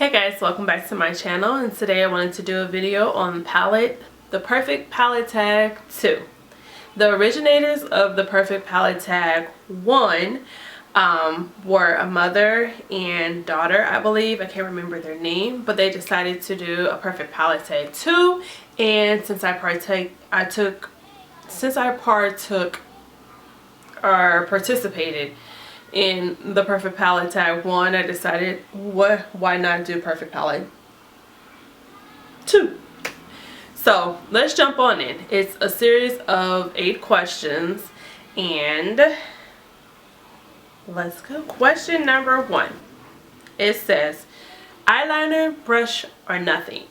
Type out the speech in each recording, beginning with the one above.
Hey guys, welcome back to my channel, and today I wanted to do a video on the Perfect Palette Tag 2. The originators of the Perfect Palette Tag 1 were a mother and daughter, I believe. I can't remember their name, but they decided to do a Perfect Palette Tag 2, and since I participated in the Perfect Palette Tag 1, I decided why not do Perfect Palette 2. So let's jump on in. It's a series of 8 questions, and let's go. Question number 1. It says, eyeliner, brush, or nothing.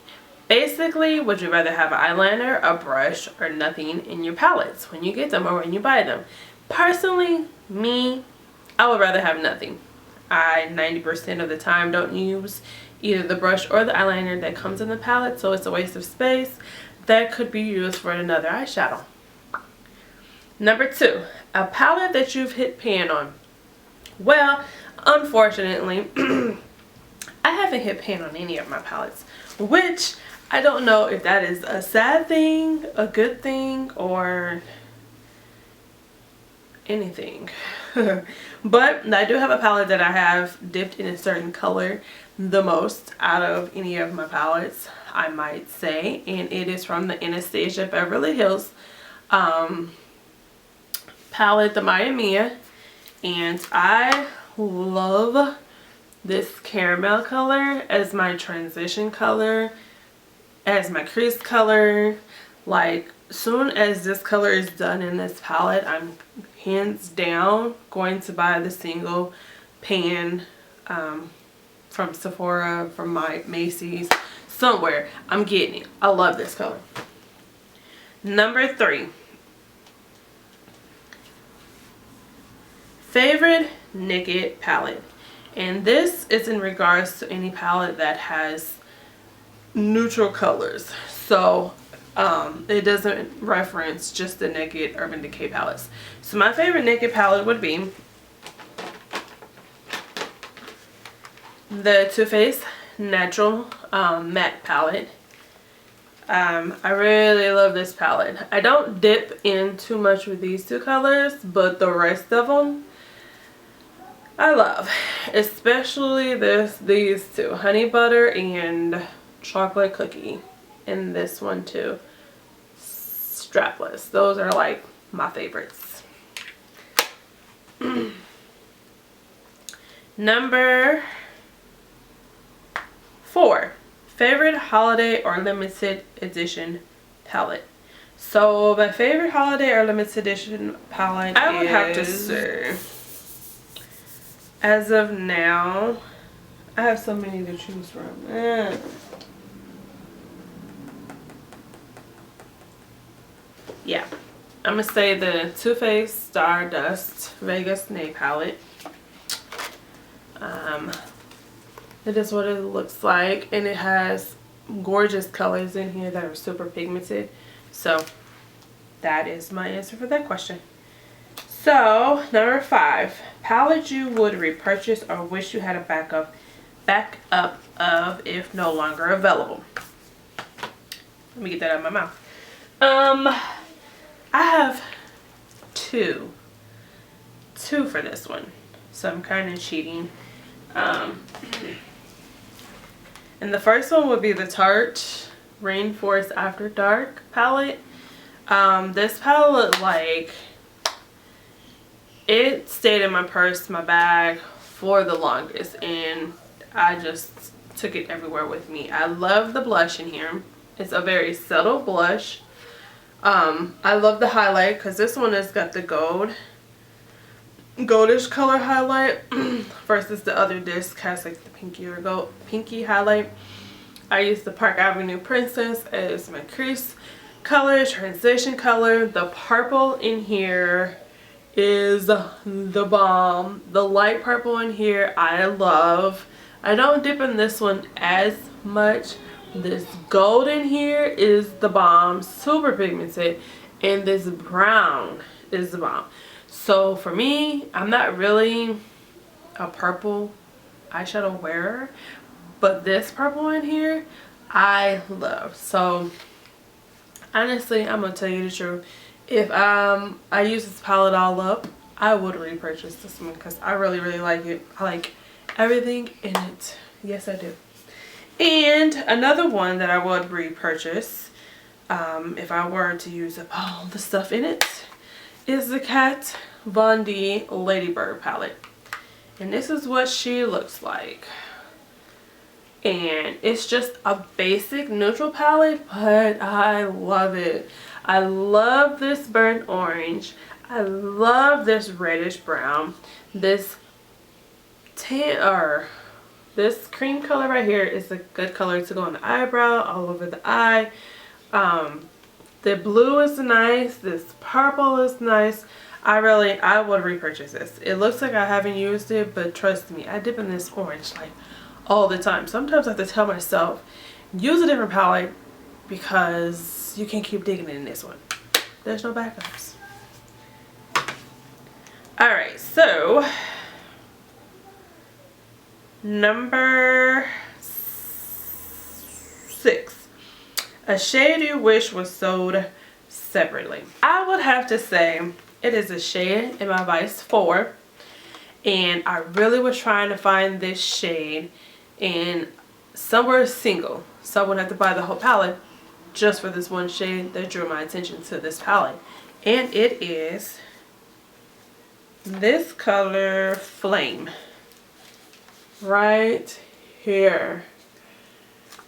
Basically, would you rather have an eyeliner, a brush, or nothing in your palettes when you get them or when you buy them? Personally, I would rather have nothing. I 90% of the time don't use either the brush or the eyeliner that comes in the palette, so it's a waste of space that could be used for another eyeshadow. Number 2, a palette that you've hit pan on. Well, unfortunately, I haven't hit pan on any of my palettes, which I don't know if that is a sad thing, a good thing, or anything. But I do have a palette that I have dipped in a certain color the most out of any of my palettes, I might say, and it is from the Anastasia Beverly Hills palette, the Maya Mia, and I love this caramel color as my transition color, as my crease color. Like, soon as this color is done in this palette, I'm hands down going to buy the single pan from Sephora, from my Macy's, somewhere. I'm getting it. I love this color. Number 3, favorite Naked palette, and this is in regards to any palette that has neutral colors. So it doesn't reference just the Naked Urban Decay palettes. So my favorite Naked palette would be the Too Faced Natural Matte palette. I really love this palette. I don't dip in too much with these two colors, but the rest of them I love, especially these two, Honey Butter and Chocolate Cookie, and this one too, Strapless. Those are like my favorites. Number 4, favorite holiday or limited edition palette. So my favorite holiday or limited edition palette, I would have to say, as of now, I have so many to choose from. Yeah, I'm gonna say the Too Faced Stardust Vegas Nail palette. It is what it looks like, and it has gorgeous colors in here that are super pigmented. So that is my answer for that question. So number 5, palette you would repurchase or wish you had a backup of if no longer available. Let me get that out of my mouth. I have two for this one, so I'm kind of cheating. And the first one would be the Tarte Rainforest After Dark palette. This palette, like, it stayed in my purse, my bag for the longest, and I just took it everywhere with me. I love the blush in here. It's a very subtle blush. I love the highlight because this one has got the goldish color highlight versus the other disc has like the pinky highlight. I use the Park Avenue Princess as my crease color, transition color. The purple in here is the bomb. The light purple in here I love. I don't dip in this one as much. This gold in here is the bomb, super pigmented, and this brown is the bomb. So for me, I'm not really a purple eyeshadow wearer, But this purple in here, I love. So honestly, I'm gonna tell you the truth. If I use this palette all up, I would repurchase this one because I really, really like it. I like everything in it. Yes, I do. And another one that I would repurchase, if I were to use up all the stuff in it, is the Kat Von D Ladybird palette. And this is what she looks like. And it's just a basic neutral palette, but I love it. I love this burnt orange. I love this reddish brown. This tan, or this cream color right here is a good color to go on the eyebrow, all over the eye. The blue is nice. This purple is nice. I would repurchase this. It looks like I haven't used it, but trust me, I dip in this orange like all the time. Sometimes I have to tell myself, use a different palette because you can't keep digging in this one. There's no backups. Alright, so number 6. A shade you wish was sold separately. I would have to say it is a shade in my Vice 4. And I really was trying to find this shade in somewhere single. So I wouldn't have to buy the whole palette just for this one shade that drew my attention to this palette. And it is this color Flame. Right here.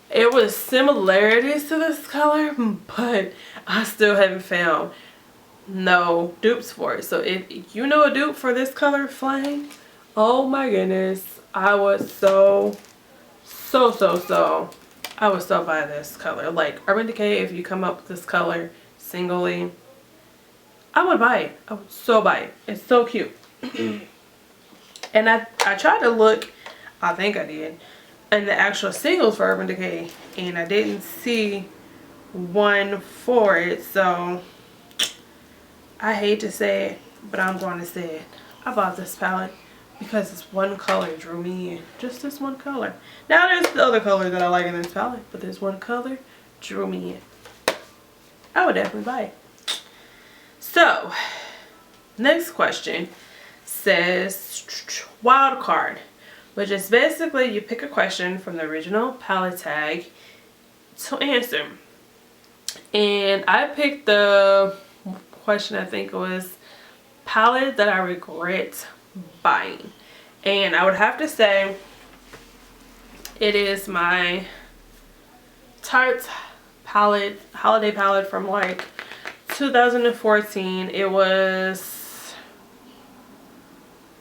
It was similarities to this color, but I still haven't found no dupes for it. So if you know a dupe for this color Flame, oh my goodness, I was so I would so buy this color. Like Urban Decay, if you come up with this color singly, I would buy it. I would so buy it. It's so cute. And I tried to look, I think I did, in the actual singles for Urban Decay, and I didn't see one for it. So I hate to say it, but I'm going to say it. I bought this palette because this one color drew me in. Just this one color. Now there's the other color that I like in this palette, but this one color drew me in. I would definitely buy it. So, next question says wild card, which is basically you pick a question from the original palette tag to answer. And I picked the question, I think it was palette that I regret buying, and I would have to say it is my Tarte palette, holiday palette from like 2014. It was,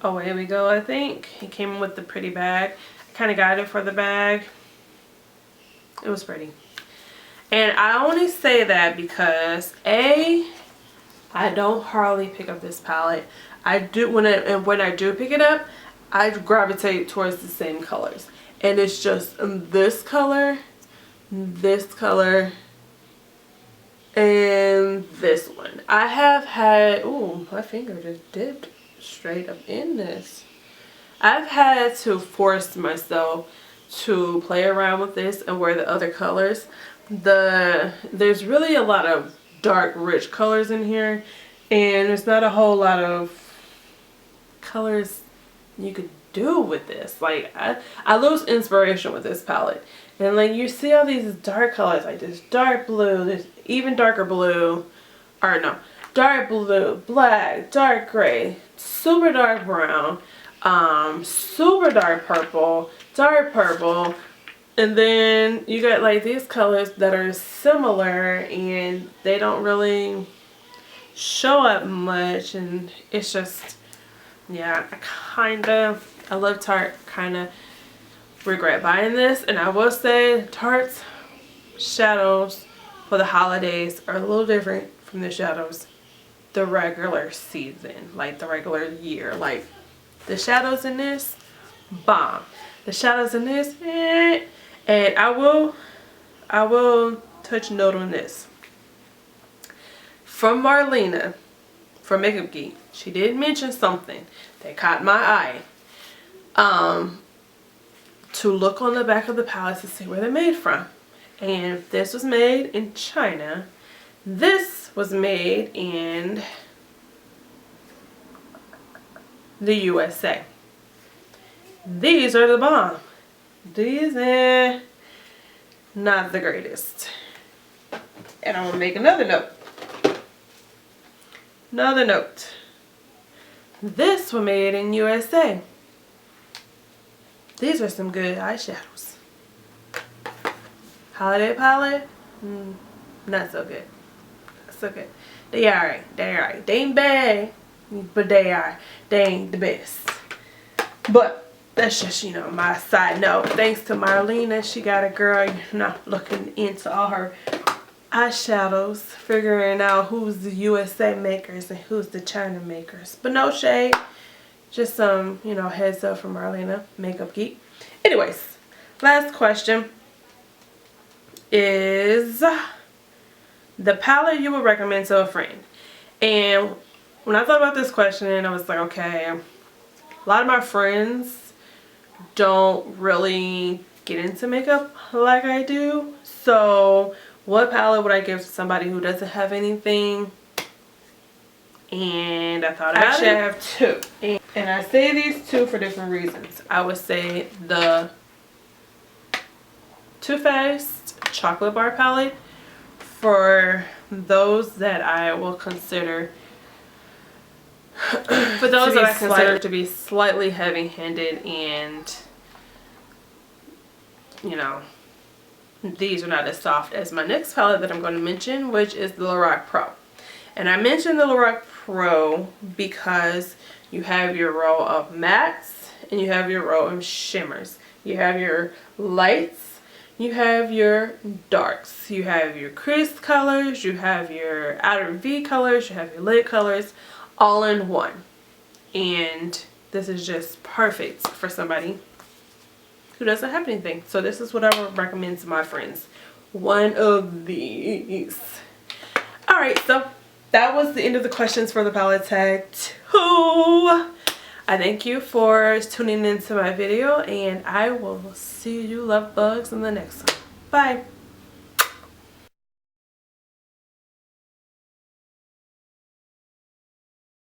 oh here we go, I think it came with the pretty bag. I kind of got it for the bag. It was pretty, and I only say that because I don't hardly pick up this palette. I do when I do pick it up, I gravitate towards the same colors, and it's just this color, and this one. I have had, ooh, my finger just dipped straight up in this. I've had to force myself to play around with this and wear the other colors. There's really a lot of dark rich colors in here, and there's not a whole lot of colors you could do with this. Like I lose inspiration with this palette, and like you see all these dark colors, like this dark blue, there's even darker blue, or no, dark blue, black, dark gray, super dark brown, super dark purple, and then you got like these colors that are similar and they don't really show up much, and it's just, yeah, I love Tarte, kind of regret buying this. And I will say Tarte's shadows for the holidays are a little different from the shadows the regular season, like the regular year. Like the shadows in this, bomb. The shadows in this, eh. And I will touch note on this. From Marlena, from Makeup Geek, she did mention something that caught my eye. to look on the back of the palettes to see where they're made from. And this was made in China. This was made in the USA. These are the bomb. These not the greatest. And I'm gonna make another note. Another note. This was made in USA. These are some good eyeshadows. Holiday palette, not so good. Not so good. They alright. They alright. They ain't bad, but they ain't the best. But that's just, you know, my side note. Thanks to Marlena, she got a girl, you know, looking into all her eyeshadows, figuring out who's the USA makers and who's the China makers. But no shade, just some, you know, heads up from Marlena, makeup geek. Anyways, last question is the palette you would recommend to a friend. And when I thought about this question, I was like, okay, a lot of my friends don't really get into makeup like I do. So what palette would I give to somebody who doesn't have anything? And I thought about it. I have two. And I say these two for different reasons. I would say the Too Faced chocolate bar palette for those that I will consider to be slightly heavy-handed, and you know, these are not as soft as my next palette that I'm going to mention, which is the Lorac Pro. And I mentioned the Lorac Pro because you have your row of mattes and you have your row of shimmers. You have your lights, you have your darks, you have your crease colors, you have your outer V colors, you have your lid colors, all in one. And this is just perfect for somebody who doesn't have anything. So this is what I would recommend to my friends. One of these. Alright, so that was the end of the questions for the palette tag 2. I thank you for tuning into my video, and I will see you love bugs in the next one. Bye.